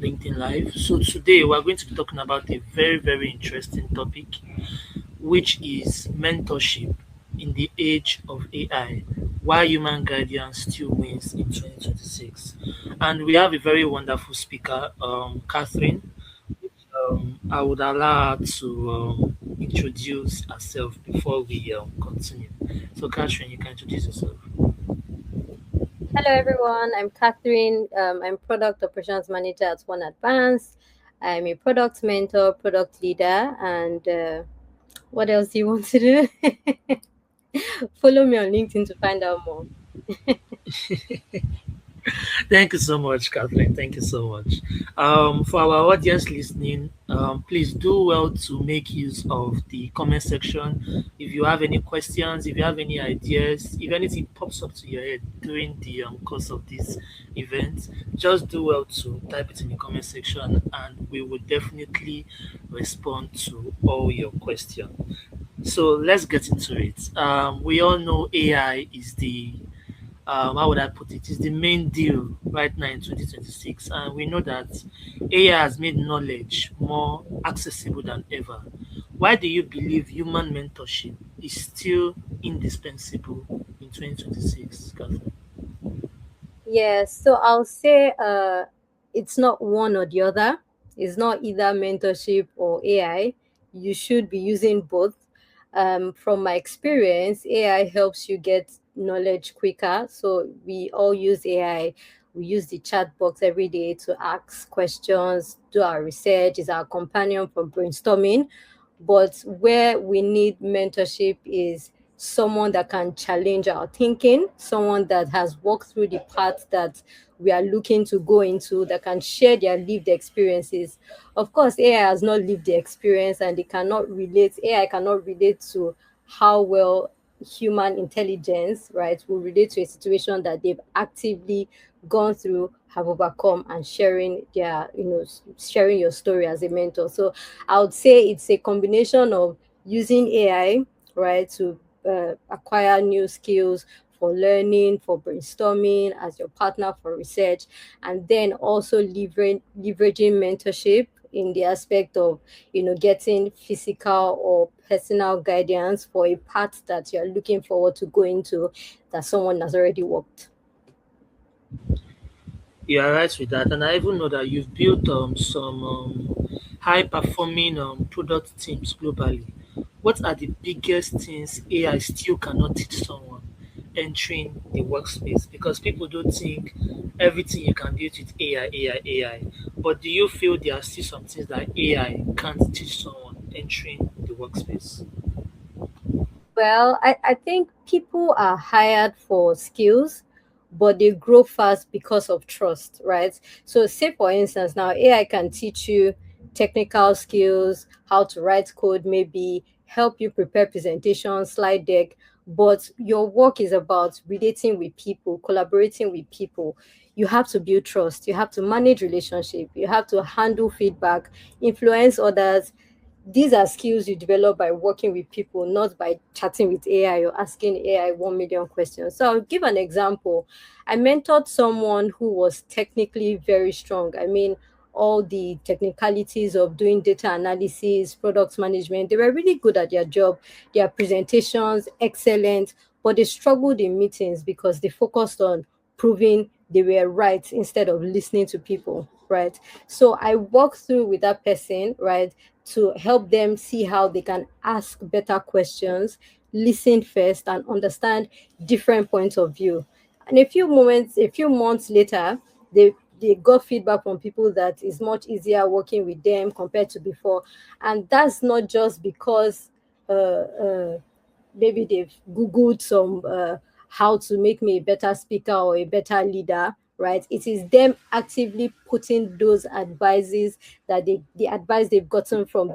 LinkedIn Live. So today we're going to be talking about a very, very interesting topic, which is mentorship in the age of AI. Why human guidance still wins in 2026. And we have a very wonderful speaker, Catherine. I would allow her to introduce herself before we continue. So, Catherine, you can introduce yourself. Hello, everyone. I'm Catherine. I'm Product Operations Manager at One Advanced. I'm a product mentor, product leader, and what else do you want to do? Follow me on LinkedIn to find out more. Thank you so much, Kathleen. Thank you so much. For our audience listening, please do well to make use of the comment section. If you have any questions, if you have any ideas, if anything pops up to your head during the course of this event, just do well to type it in the comment section and we will definitely respond to all your questions. So let's get into it. We all know AI is the how would I put it, is the main deal right now in 2026. And we know that AI has made knowledge more accessible than ever. Why do you believe human mentorship is still indispensable in 2026, Catherine? Yes, so I'll say it's not one or the other. It's not either mentorship or AI. You should be using both. From my experience, AI helps you get knowledge quicker. So we all use AI. We use the chat box every day to ask questions, do our research, is our companion for brainstorming. But where we need mentorship is someone that can challenge our thinking, someone that has walked through the path that we are looking to go into, that can share their lived experiences. Of course, AI has not lived the experience and they cannot relate, AI cannot relate to how well human intelligence, right, will relate to a situation that they've actively gone through, have overcome, and sharing their, sharing your story as a mentor. So I would say it's a combination of using AI, right, to acquire new skills for learning, for brainstorming, as your partner for research, and then also leveraging mentorship in the aspect of getting physical or personal guidance for a path that you're looking forward to going to that someone has already walked. You are right with that. And I even know that you've built some high performing product teams globally. What are the biggest things AI still cannot teach someone entering the workspace? Because people don't think everything you can do it with AI, AI, AI. But do you feel there are still some things that AI can't teach someone entering the workspace? Well, I think people are hired for skills, but they grow fast because of trust, right? So, say for instance, now AI can teach you technical skills, how to write code, maybe help you prepare presentations, slide deck, but your work is about relating with people, collaborating with people. You have to build trust, you have to manage relationship, you have to handle feedback, influence others. These are skills you develop by working with people, not by chatting with AI or asking AI 1 million questions. So I'll give an example. I mentored someone who was technically very strong. I mean, all the technicalities of doing data analysis, product management, they were really good at their job. Their presentations, excellent, but they struggled in meetings because they focused on proving they were right instead of listening to people, right? So I walked through with that person, right, to help them see how they can ask better questions, listen first, and understand different points of view. And a few months later, they got feedback from people that is much easier working with them compared to before. And that's not just because maybe they've googled some how to make me a better speaker or a better leader, right? It is them actively putting those advices that the advice they've gotten from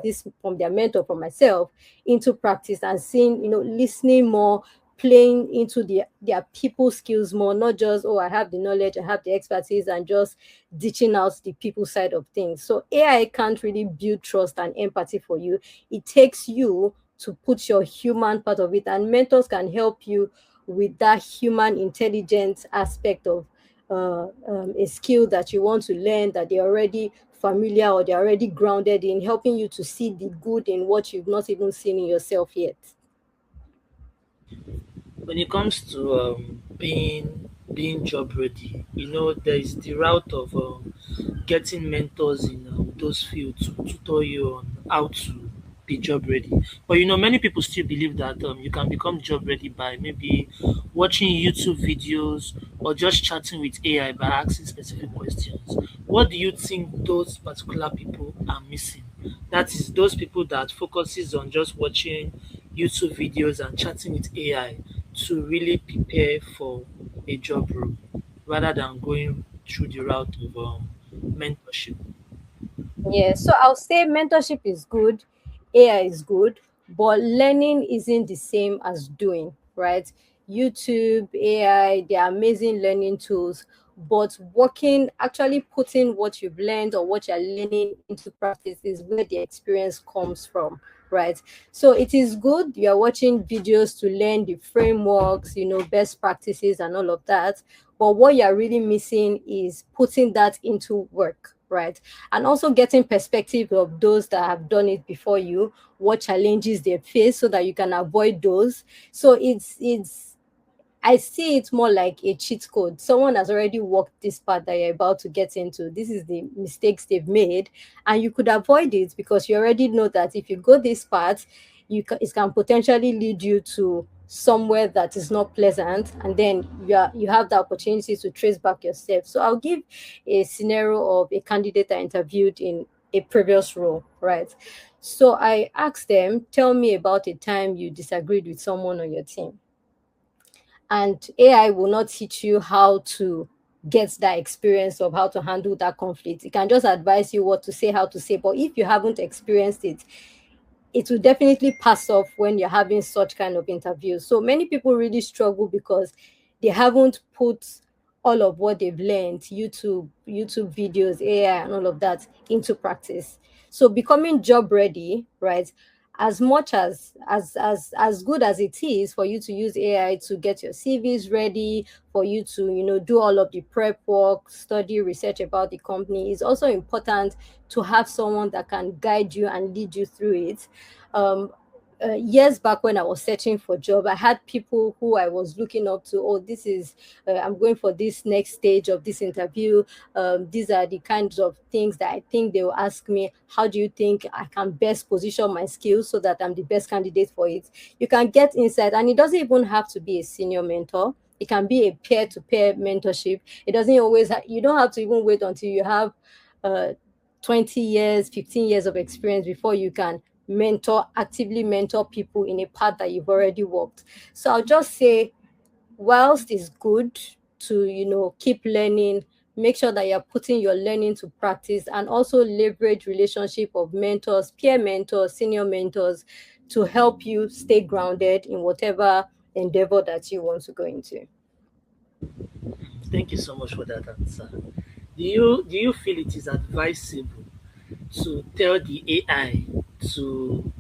their mentor, from myself, into practice, and seeing, listening more, playing into their people skills more, not just, oh, I have the knowledge, I have the expertise, and just ditching out the people side of things. So AI can't really build trust and empathy for you. It takes you to put your human part of it, and mentors can help you with that human intelligence aspect of a skill that you want to learn that they're already familiar or they're already grounded in, helping you to see the good in what you've not even seen in yourself yet. When it comes to being job ready, there is the route of getting mentors in those fields to tutor you on how to be job ready. But many people still believe that you can become job ready by maybe watching YouTube videos or just chatting with AI by asking specific questions. What do you think those particular people are missing? That is those people that focuses on just watching YouTube videos and chatting with AI to really prepare for a job role rather than going through the route of mentorship. Yeah, so I'll say mentorship is good, AI is good, but learning isn't the same as doing, right? YouTube, AI, they're amazing learning tools, but working, actually putting what you've learned or what you're learning into practice is where the experience comes from, right? So it is good you're watching videos to learn the frameworks, best practices and all of that, but what you're really missing is putting that into work, right? And also getting perspective of those that have done it before you, what challenges they face so that you can avoid those. So it's I see it more like a cheat code. Someone has already walked this path that you're about to get into. This is the mistakes they've made, and you could avoid it because you already know that if you go this path, it can potentially lead you to somewhere that is not pleasant, and then you have the opportunity to trace back your steps. So I'll give a scenario of a candidate I interviewed in a previous role, right? So I asked them, tell me about a time you disagreed with someone on your team, and AI will not teach you how to get that experience of how to handle that conflict. It can just advise you what to say, how to say, but if you haven't experienced it, it will definitely pass off when you're having such kind of interviews. So many people really struggle because they haven't put all of what they've learned, YouTube videos, AI, and all of that into practice. So becoming job ready, right? As much as good as it is for you to use AI to get your CVs ready, for you to do all of the prep work, study, research about the company, is also important to have someone that can guide you and lead you through it. um Years back when I was searching for job, I had people who I was looking up to. Oh, this is I'm going for this next stage of this interview. These are the kinds of things that I think they will ask me. How do you think I can best position my skills so that I'm the best candidate for it? You can get insight, and it doesn't even have to be a senior mentor. It can be a peer-to-peer mentorship. It doesn't always you don't have to even wait until you have uh 20 years, 15 years of experience before you can actively mentor people in a path that you've already walked. So I'll just say, whilst it's good to, keep learning, make sure that you're putting your learning to practice, and also leverage relationship of mentors, peer mentors, senior mentors, to help you stay grounded in whatever endeavor that you want to go into. Thank you so much for that answer. Do you feel it is advisable to tell the AI to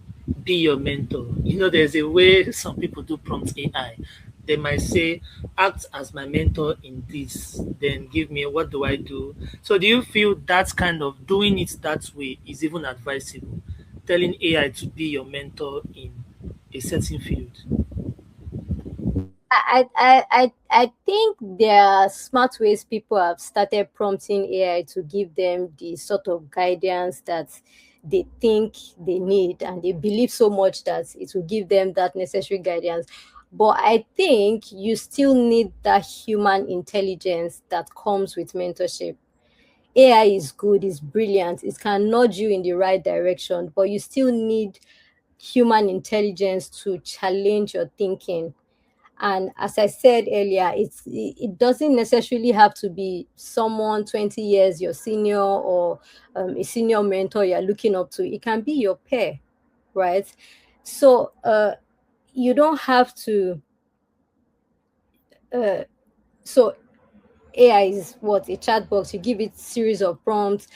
be your mentor? There's a way some people do prompt AI. They might say, act as my mentor in this, then give me what do I do. So do you feel that kind of doing it that way is even advisable? Telling AI to be your mentor in a certain field? I think there are smart ways people have started prompting AI to give them the sort of guidance that they think they need, and they believe so much that it will give them that necessary guidance. But I think you still need that human intelligence that comes with mentorship. AI is good, it's brilliant, it can nudge you in the right direction, but you still need human intelligence to challenge your thinking. And as I said earlier, it doesn't necessarily have to be someone 20 years your senior, or a senior mentor you're looking up to. It can be your peer, right? So you don't have to. Uh, so AI is what, a chat box. You give it series of prompts.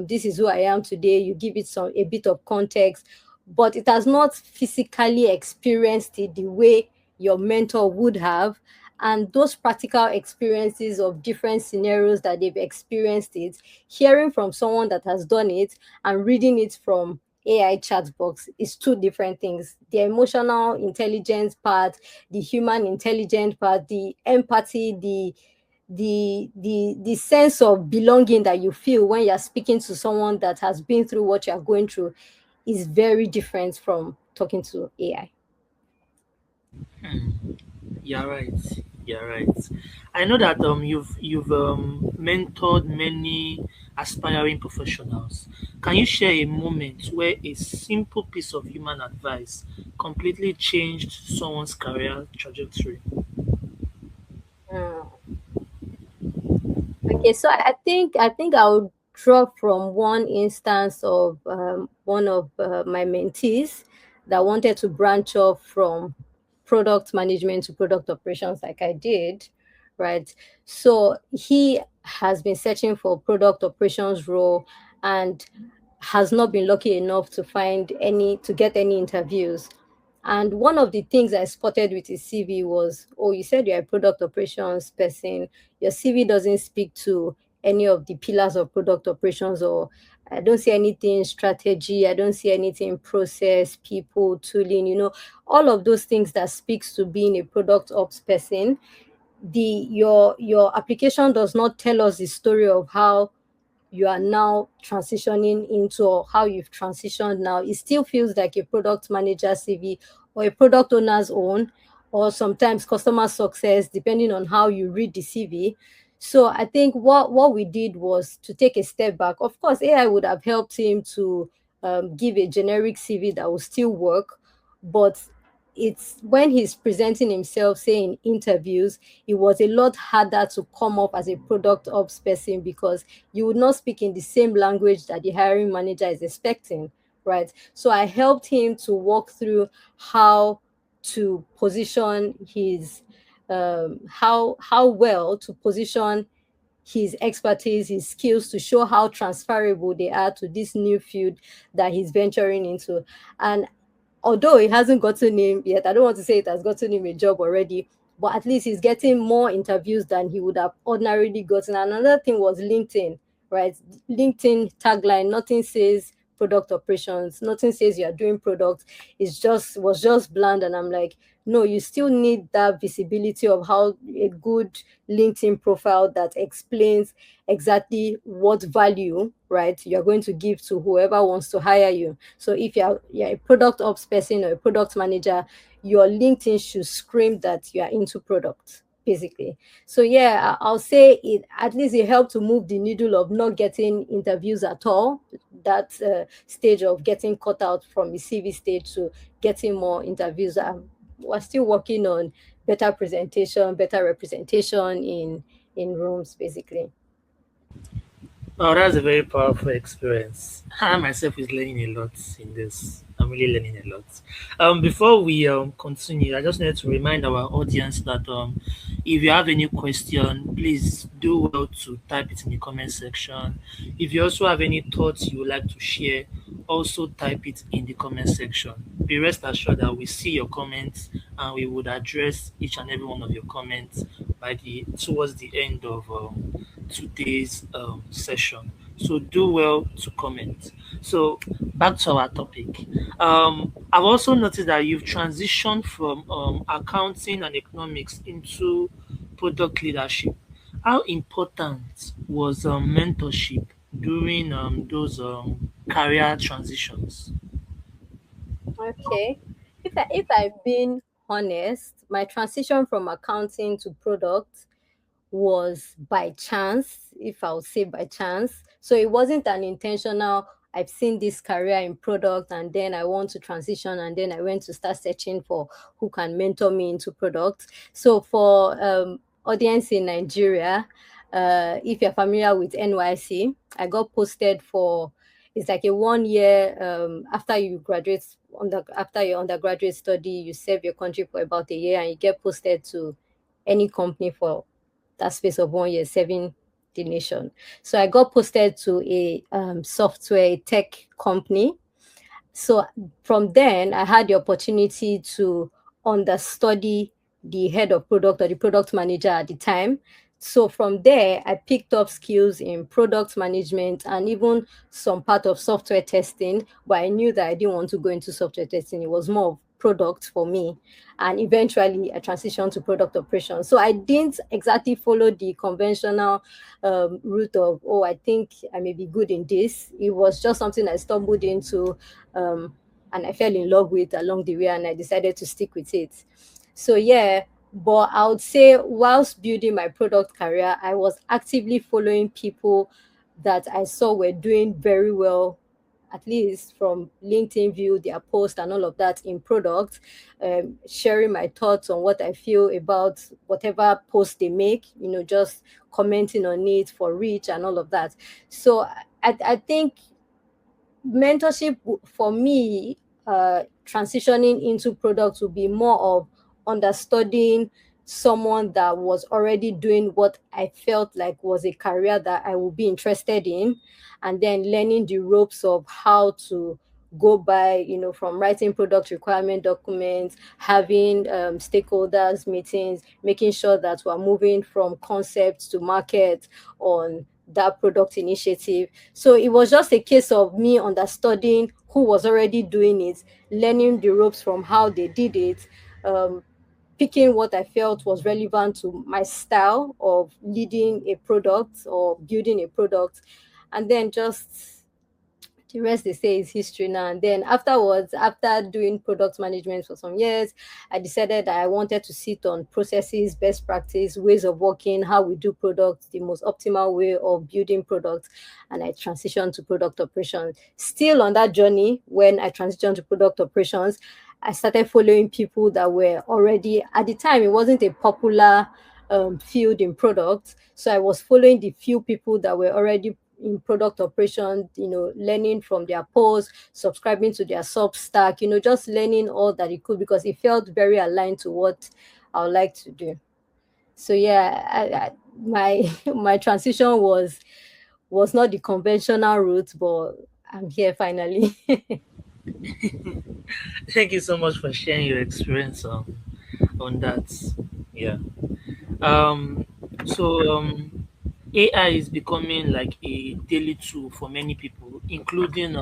This is who I am today. You give it a bit of context, but it has not physically experienced it the way your mentor would have. And those practical experiences of different scenarios that they've experienced it, hearing from someone that has done it and reading it from AI chat box is two different things. The emotional intelligence part, the human intelligence part, the empathy, the sense of belonging that you feel when you're speaking to someone that has been through what you're going through is very different from talking to AI. Hmm. You're right. You're right. I know that you've mentored many aspiring professionals. Can you share a moment where a simple piece of human advice completely changed someone's career trajectory? Mm. Okay, so I think I'll draw from one instance of one of my mentees that wanted to branch off from product management to product operations, like I did, right? So he has been searching for product operations role and has not been lucky enough to get any interviews. And one of the things I spotted with his CV was, oh, you said you're a product operations person. Your CV doesn't speak to any of the pillars of product operations, or I don't see anything strategy. I don't see anything process, people, tooling, all of those things that speaks to being a product ops person. Your application does not tell us the story of how you are now transitioning into, or how you've transitioned now. It still feels like a product manager CV or a product owner's own, or sometimes customer success, depending on how you read the CV. So I think what we did was to take a step back. Of course, AI would have helped him to give a generic CV that will still work, but it's when he's presenting himself, say in interviews, it was a lot harder to come up as a product ops person because you would not speak in the same language that the hiring manager is expecting, right? So I helped him to walk through how to position his how well to position his expertise, his skills, to show how transferable they are to this new field that he's venturing into. And although he hasn't gotten him yet, I don't want to say it has gotten him a job already, but at least he's getting more interviews than he would have ordinarily gotten. Another thing was LinkedIn, right? LinkedIn tagline, nothing says product operations, nothing says you're doing product. Was just bland. And I'm like, no, you still need that visibility of how a good LinkedIn profile that explains exactly what value, right, you're going to give to whoever wants to hire you. So if you're a product ops person or a product manager, your LinkedIn should scream that you are into product, basically. So yeah, I'll say it at least it helped to move the needle of not getting interviews at all. That stage of getting cut out from the CV stage to getting more interviews. We're still working on better presentation, better representation in rooms, basically. Oh, that's a very powerful experience. I myself is learning a lot in this. I'm really learning a lot. Before we continue, I just need to remind our audience that if you have any question, please do well to type it in the comment section. If you also have any thoughts you would like to share, also type it in the comment section. Be rest assured that we see your comments and we would address each and every one of your comments by the towards the end of today's session. So do well to comment. So back to our topic. I've also noticed that you've transitioned from accounting and economics into product leadership. How important was mentorship during those career transitions? Okay. If I've been honest, my transition from accounting to product was by chance, if I'll say by chance. So it wasn't an intentional, I've seen this career in product and then I want to transition, and then I went to start searching for who can mentor me into product. So for audience in Nigeria, if you're familiar with NYC, I got posted for, it's like a 1 year after you graduate after your undergraduate study, you serve your country for about a year and you get posted to any company for that space of 1 year, serving the nation. So I got posted to a software tech company. So from then, I had the opportunity to understudy the head of product or the product manager at the time. So from there, I picked up skills in product management and even some part of software testing. But I knew that I didn't want to go into software testing. It was more of product for me. And eventually, I transitioned to product operations. So I didn't exactly follow the conventional route of, oh, I think I may be good in this. It was just something I stumbled into, and I fell in love with along the way, and I decided to stick with it. So yeah, but I would say whilst building my product career, I was actively following people that I saw were doing very well, at least from LinkedIn view, their post and all of that in product, sharing my thoughts on what I feel about whatever post they make, just commenting on it for reach and all of that. So I think mentorship for me, transitioning into products would be more of understanding someone that was already doing what I felt like was a career that I would be interested in, and then learning the ropes of how to go by, from writing product requirement documents, having stakeholders meetings, making sure that we're moving from concept to market on that product initiative. So it was just a case of me understanding who was already doing it, learning the ropes from how they did it, um, picking what I felt was relevant to my style of leading a product or building a product, and then just the rest they say is history now. And then afterwards, after doing product management for some years, I decided that I wanted to sit on processes, best practice, ways of working, how we do products, the most optimal way of building products. And I transitioned to product operations. Still on that journey, when I transitioned to product operations, I started following people that were already, at the time, it wasn't a popular field in products. So I was following the few people that were already in product operation, learning from their posts, subscribing to their Substack, just learning all that it could because it felt very aligned to what I would like to do. So yeah, my my transition was not the conventional route, but I'm here finally. Thank you so much for sharing your experience on that. Yeah. Um, so AI is becoming like a daily tool for many people, including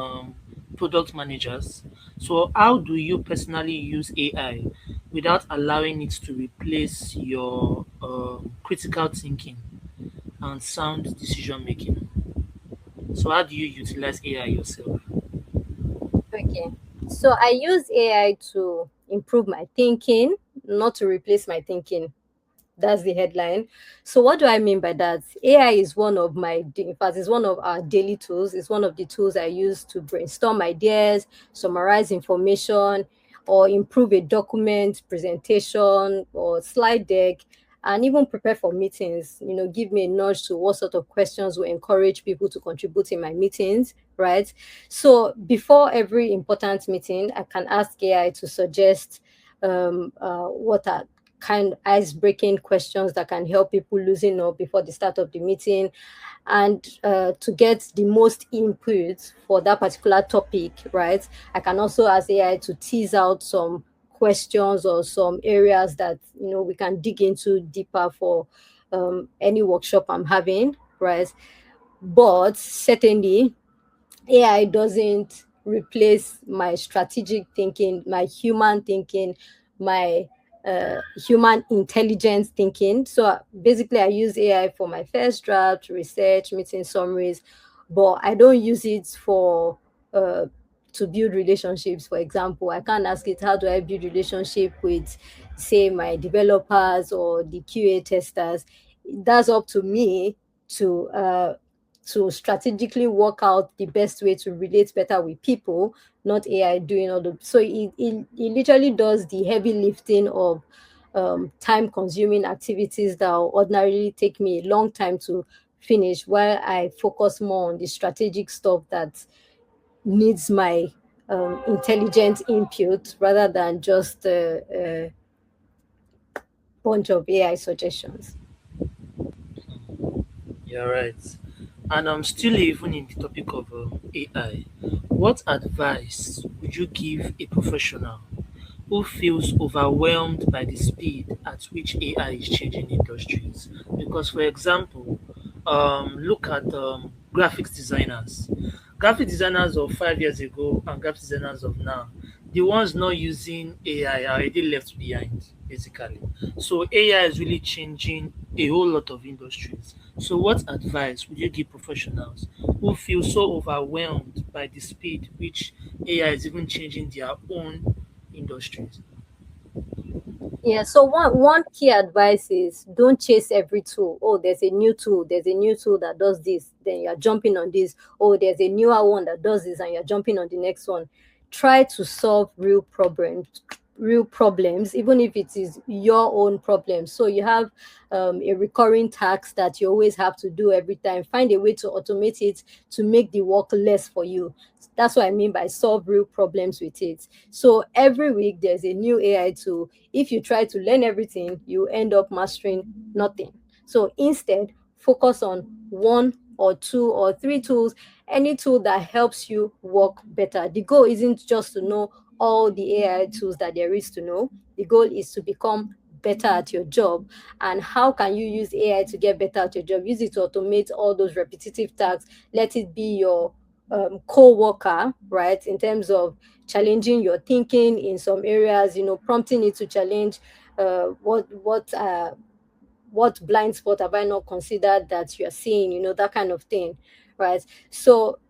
product managers. So, how do you personally use AI without allowing it to replace your critical thinking and sound decision making? So, how do you utilize AI yourself? Okay. So I use AI to improve my thinking, not to replace my thinking. That's the headline. So what do I mean by that? AI is one of in fact, it's one of our daily tools. It's one of the tools I use to brainstorm ideas, summarize information, or improve a document, presentation, or slide deck, and even prepare for meetings. Give me a nudge to what sort of questions will encourage people to contribute in my meetings, right? So before every important meeting, I can ask AI to suggest what are kind ice breaking questions that can help people loosen up before the start of the meeting, and to get the most input for that particular topic, right? I can also ask AI to tease out some questions or some areas that we can dig into deeper for any workshop I'm having, right? But certainly AI doesn't replace my strategic thinking, my human thinking, my human intelligence thinking. So basically, I use AI for my first draft, research, meeting summaries, but I don't use it for uh, to build relationships. For example, I can't ask it how do I build relationship with, say, my developers or the QA testers. That's up to me to strategically work out the best way to relate better with people, not AI doing all the. So it literally does the heavy lifting of time consuming activities that will ordinarily take me a long time to finish, while I focus more on the strategic stuff that needs my intelligent input rather than just a bunch of AI suggestions. You're right. And I'm still even in the topic of AI. What advice would you give a professional who feels overwhelmed by the speed at which AI is changing industries. Because, for example, look at graphics designers. Graphic designers of 5 years ago and graphic designers of now, the ones not using AI are already left behind, basically. So AI is really changing a whole lot of industries. So what advice would you give professionals who feel so overwhelmed by the speed which AI is even changing their own industries? Yeah, so one key advice is don't chase every tool. Oh, there's a new tool that does this, then you're jumping on this. Oh, there's a newer one that does this and you're jumping on the next one. Try to solve real problems, even if it is your own problem. So you have a recurring task that you always have to do every time. Find a way to automate it to make the work less for you. That's what I mean by solve real problems with it. So every week there's a new AI tool. If you try to learn everything, you end up mastering nothing. So instead, focus on one or two or three tools, any tool that helps you work better. The goal isn't just to know all the AI tools that there is to know. The goal is to become better at your job. And how can you use AI to get better at your job? Use it to automate all those repetitive tasks. Let it be your co-worker, right? In terms of challenging your thinking in some areas, prompting it to challenge what blind spot have I not considered that you're seeing, that kind of thing, right? So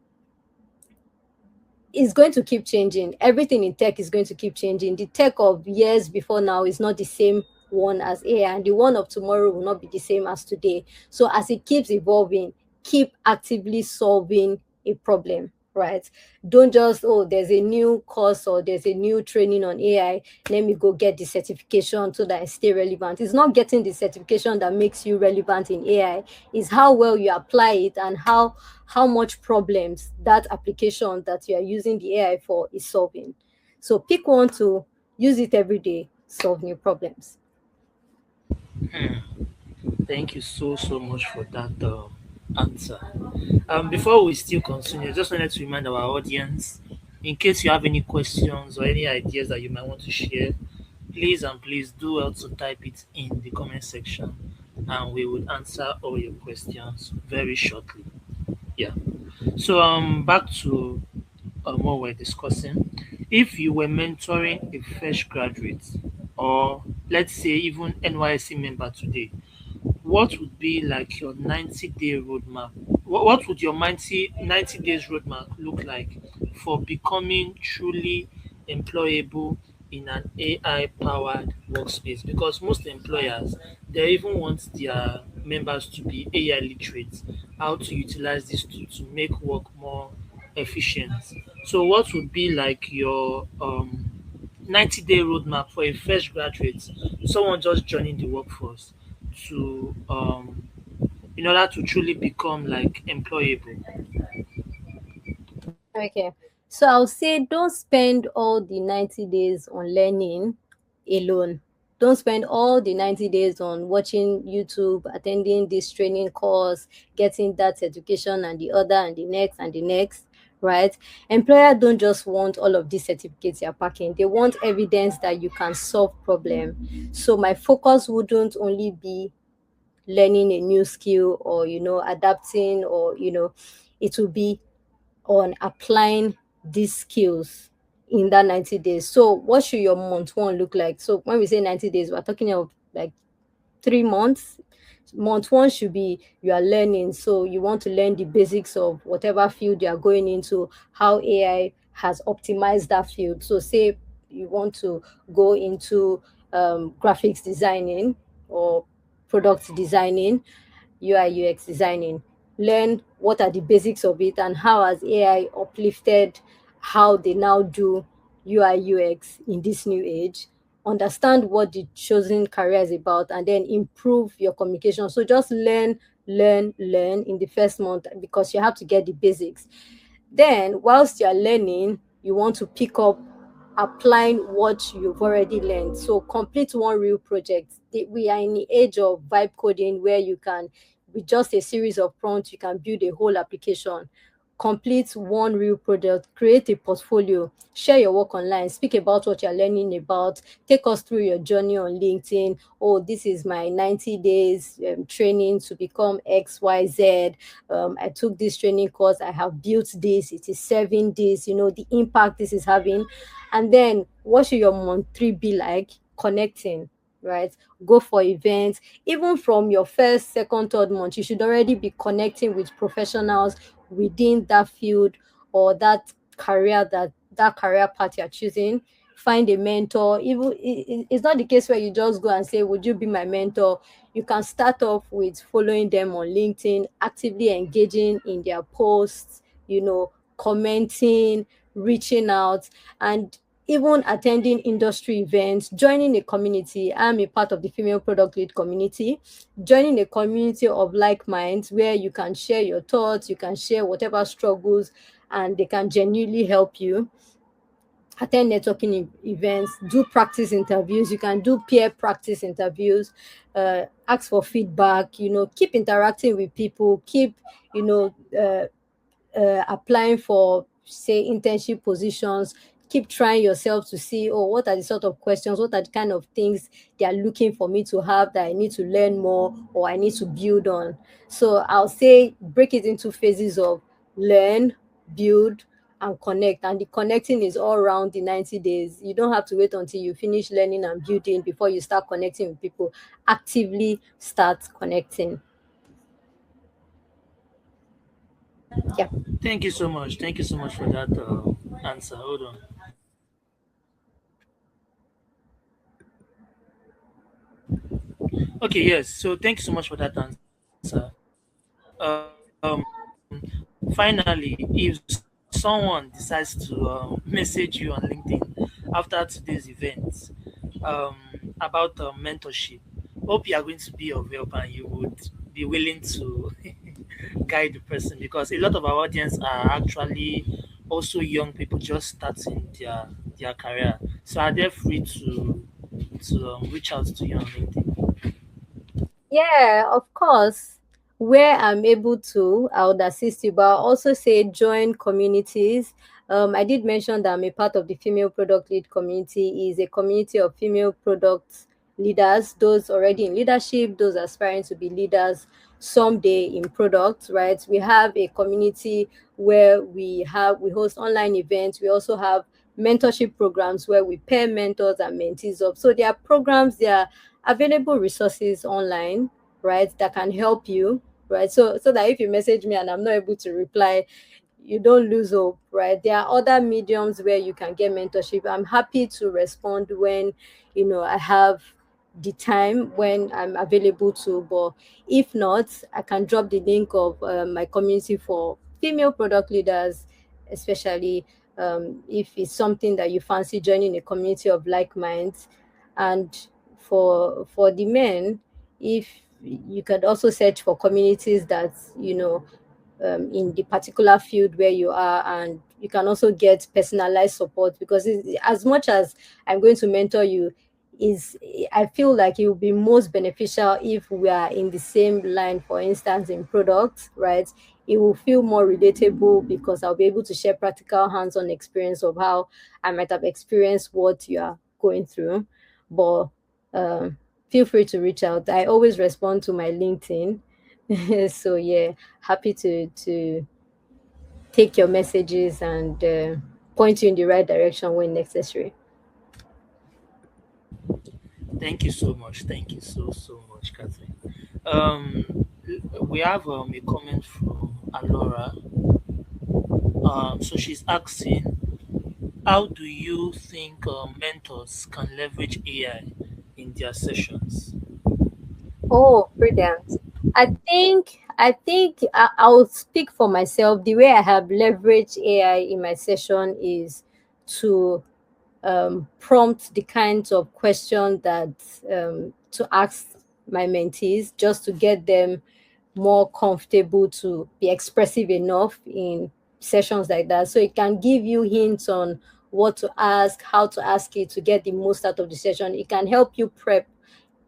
is going to keep changing. Everything in tech is going to keep changing. The tech of years before now is not the same one as AI, and the one of tomorrow will not be the same as today. So as it keeps evolving, keep actively solving a problem, right? Don't just, oh, there's a new course or there's a new training on AI. Let me go get the certification so that I stay relevant. It's not getting the certification that makes you relevant in AI. It's how well you apply it and how much problems that application that you are using the AI for is solving. So pick one to use it every day, solve new problems. Thank you so much for that answer. Before we still continue, I just wanted to remind our audience, in case you have any questions or any ideas that you might want to share, please do also type it in the comment section, and we will answer all your questions very shortly. Yeah. So back to what we're discussing. If you were mentoring a fresh graduate, or let's say even NYC member today, what would be like your 90-day roadmap? What would your 90 days roadmap look like for becoming truly employable in an AI powered workspace? Because most employers, they even want their members to be AI literate, how to utilize this tool to make work more efficient. So, what would be like your 90-day roadmap for a fresh graduate, someone just joining the workforce, to in order to truly become like employable? Okay. So I'll say don't spend all the 90 days on learning alone. Don't spend all the 90 days on watching YouTube, attending this training course, getting that education and the other and the next and the next, right? Employer don't just want all of these certificates you're packing. They want evidence that you can solve problem. So my focus wouldn't only be learning a new skill or adapting or it will be on applying these skills in that 90 days. So what should your month one look like? So when we say 90 days, we're talking of like 3 months. Month one should be you are learning. So you want to learn the basics of whatever field you are going into, how AI has optimized that field. So say you want to go into graphics designing or product designing, UI UX designing. Learn what are the basics of it and how has AI uplifted how they now do UI UX in this new age. Understand what the chosen career is about and then improve your communication. So just learn in the first month because you have to get the basics. Then, whilst you're learning, you want to pick up applying what you've already learned. So, complete one real project. We are in the age of vibe coding where you can, with just a series of prompts, you can build a whole application. complete one real project, create a portfolio, share your work online, speak about what you're learning about, take us through your journey on LinkedIn. Oh, this is my 90 days training to become XYZ. I took this training course, I have built this, it is serving this, the impact this is having. And then what should your month three be like? Connecting, right? Go for events. Even from your first, second, third month, you should already be connecting with professionals within that field or that career path you're choosing. Find a mentor. Even it's not the case where you just go and say, would you be my mentor? You can start off with following them on LinkedIn, actively engaging in their posts, commenting, reaching out, and even attending industry events, joining a community. I'm a part of the female product lead community. Joining a community of like minds where you can share your thoughts, you can share whatever struggles, and they can genuinely help you. Attend networking events, do practice interviews. You can do peer practice interviews, ask for feedback, keep interacting with people, keep, you know, applying for, say, internship positions. Keep trying yourself to see, oh, what are the sort of questions, what are the kind of things they are looking for me to have that I need to learn more or I need to build on. So I'll say break it into phases of learn, build, and connect. And the connecting is all around the 90 days. You don't have to wait until you finish learning and building before you start connecting with people. Actively start connecting. Yeah. Thank you so much. Thank you so much for that answer. Hold on. Okay, yes. So thank you so much for that answer. Finally, if someone decides to message you on LinkedIn after today's event about mentorship, hope you are going to be of help and you would be willing to guide the person, because a lot of our audience are actually also young people just starting their career. So are they free to reach out to you on LinkedIn? Yeah, of course. Where I'm able to, I would assist you, but I'll also say join communities. I did mention that I'm a part of the female product lead community. Is a community of female product leaders, those already in leadership, those aspiring to be leaders someday in product, right? We have a community where we host online events. We also have mentorship programs where we pair mentors and mentees up. So there are programs, there are available resources online, right, that can help you, right? So that if you message me and I'm not able to reply, you don't lose hope, right? There are other mediums where you can get mentorship. I'm happy to respond when, I have the time, when I'm available to. But if not, I can drop the link of my community for female product leaders, especially if it's something that you fancy joining a community of like minds. And for the men, if you could also search for communities that, in the particular field where you are, and you can also get personalized support, because as much as I'm going to mentor you, is I feel like it will be most beneficial if we are in the same line. For instance, in products, right? It will feel more relatable because I'll be able to share practical hands-on experience of how I might have experienced what you are going through. But feel free to reach out. I always respond to my LinkedIn. So yeah, happy to take your messages and point you in the right direction when necessary. Thank you so much. Thank you so much, Catherine. Um, we have a comment from Alora. So she's asking, how do you think mentors can leverage AI in their sessions? Oh, brilliant. I'll speak for myself. The way I have leveraged AI in my session is to prompt the kinds of questions that to ask my mentees, just to get them more comfortable to be expressive enough in sessions like that. So it can give you hints on what to ask, how to ask it to get the most out of the session. It can help you prep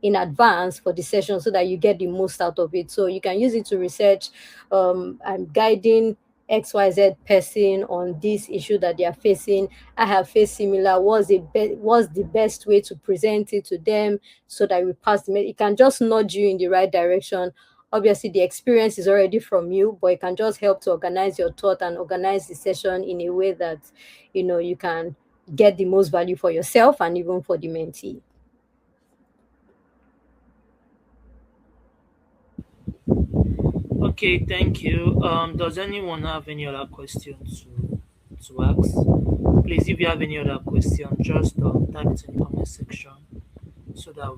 in advance for the session so that you get the most out of it. So you can use it to research. I'm guiding XYZ person on this issue that they are facing. I have faced similar. What's the best way to present it to them so that we pass it can just nudge you in the right direction. Obviously, the experience is already from you, but it can just help to organize your thought and organize the session in a way that you can get the most value for yourself and even for the mentee. Okay, thank you. Does anyone have any other questions to ask? Please, if you have any other question, just type it in the comment section so that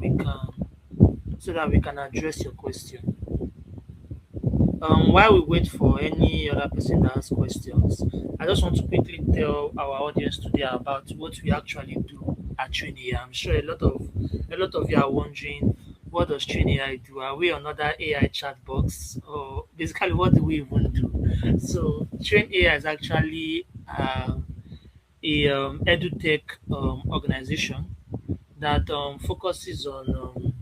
we can address your question. While we wait for any other person to ask questions, I just want to quickly tell our audience today about what we actually do at Trainee. I'm sure a lot of you are wondering, what does Trainee do? Are we another AI chat box, or basically what do we even do? So Train AI is actually a edutech organization that focuses on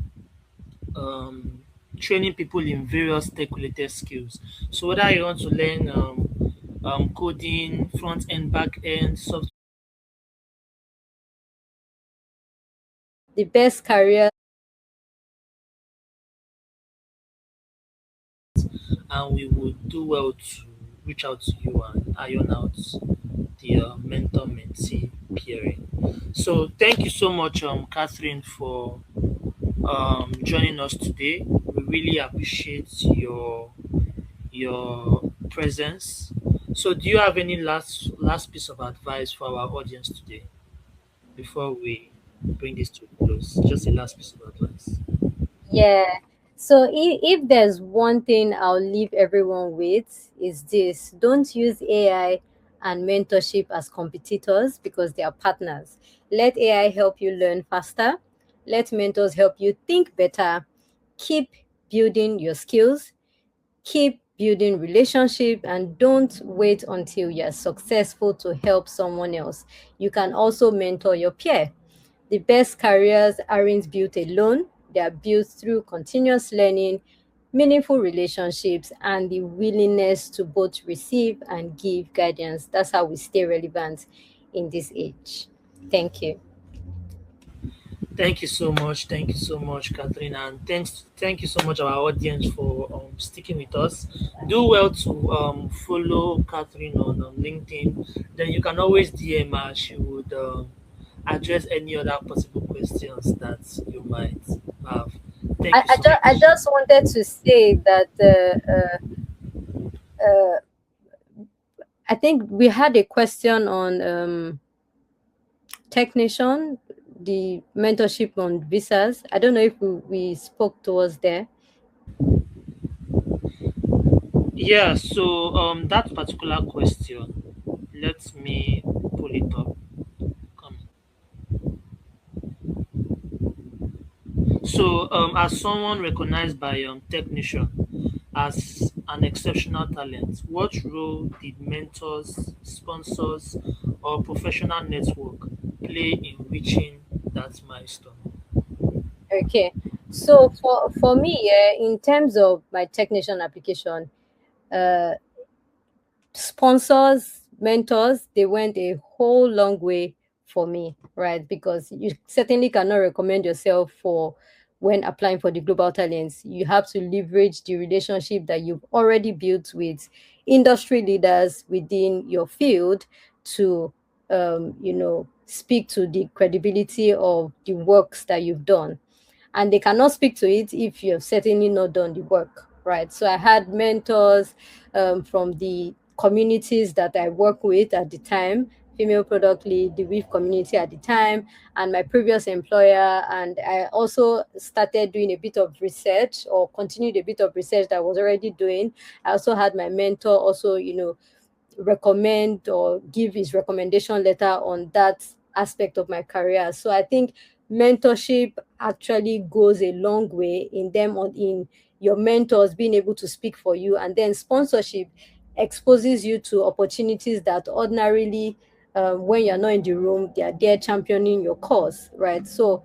um, training people in various tech related skills. So whether you want to learn coding, front end, back end, software, The best career. and we would do well to reach out to you and iron out the mentor mentee pairing. So thank you so much, Catherine, for joining us today. We really appreciate your presence. So, do you have any last piece of advice for our audience today before we bring this to a close? Just a last piece of advice. Yeah. So if there's one thing I'll leave everyone with is this: don't use AI and mentorship as competitors because they are partners. Let AI help you learn faster. Let mentors help you think better. Keep building your skills, keep building relationship, and don't wait until you're successful to help someone else. You can also mentor your peer. The best careers aren't built alone, they are built through continuous learning, meaningful relationships, and the willingness to both receive and give guidance. That's how we stay relevant in this age. Thank you. Thank you so much. Thank you so much, Catherine, and thank you so much our audience for sticking with us. Do well to follow Catherine on LinkedIn. Then you can always DM her. She would address any other possible questions that you might have. Thank you so I much. just wanted to say that I think we had a question on technician, the mentorship on visas. I don't know if we spoke towards there. Yeah, so that particular question, let me pull it up. Come. So, as someone recognized by technician as an exceptional talent, what role did mentors, sponsors, or professional network play in reaching that milestone? Okay. So for me, yeah, in terms of my technician application, uh, sponsors, mentors, they went a whole long way for me, right? Because you certainly cannot recommend yourself for when applying for the global talents. You have to leverage the relationship that you've already built with industry leaders within your field to speak to the credibility of the works that you've done, and they cannot speak to it if you have certainly not done the work, right? So I had mentors from the communities that I work with at the time, female product lead, the WIF community at the time, and my previous employer. And I also started doing a bit of research, or continued a bit of research that I was already doing. I also had my mentor also, recommend or give his recommendation letter on that aspect of my career. So I think mentorship actually goes a long way in them, on in your mentors being able to speak for you, and then sponsorship exposes you to opportunities that ordinarily, when you're not in the room, they are there championing your cause, right? So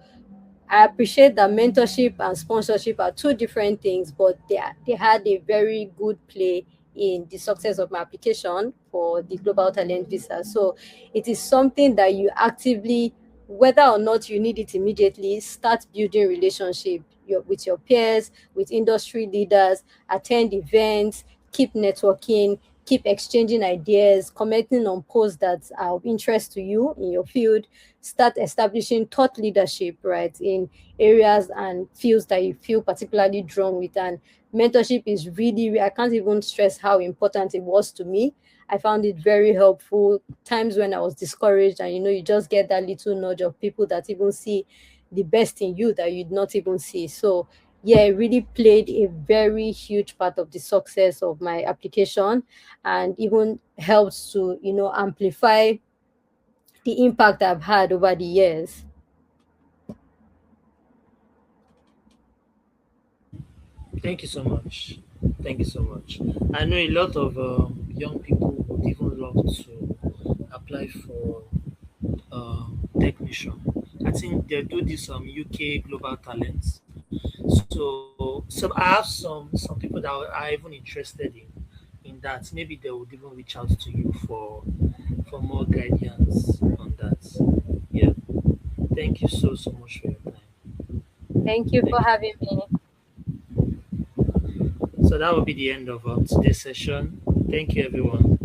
I appreciate that mentorship and sponsorship are two different things, but they had a very good play in the success of my application for the global talent visa. So it is something that you actively, whether or not you need it immediately, start building relationship with your peers, with industry leaders, attend events, keep networking, keep exchanging ideas, commenting on posts that are of interest to you in your field, start establishing thought leadership, right, in areas and fields that you feel particularly drawn with. And mentorship is really, I can't even stress how important it was to me. I found it very helpful. Times when I was discouraged, and you just get that little nudge of people that even see the best in you that you'd not even see. So yeah, it really played a very huge part of the success of my application, and even helps to amplify the impact I've had over the years. Thank you so much. Thank you so much. I know a lot of young people would even love to apply for technician. I think they do this UK Global Talents. So I have some people that are even interested in that. Maybe they would even reach out to you for more guidance on that. Yeah. Thank you so much for your time. Thank you for Thank having you. me. So that will be the end of today's session. Thank you, everyone.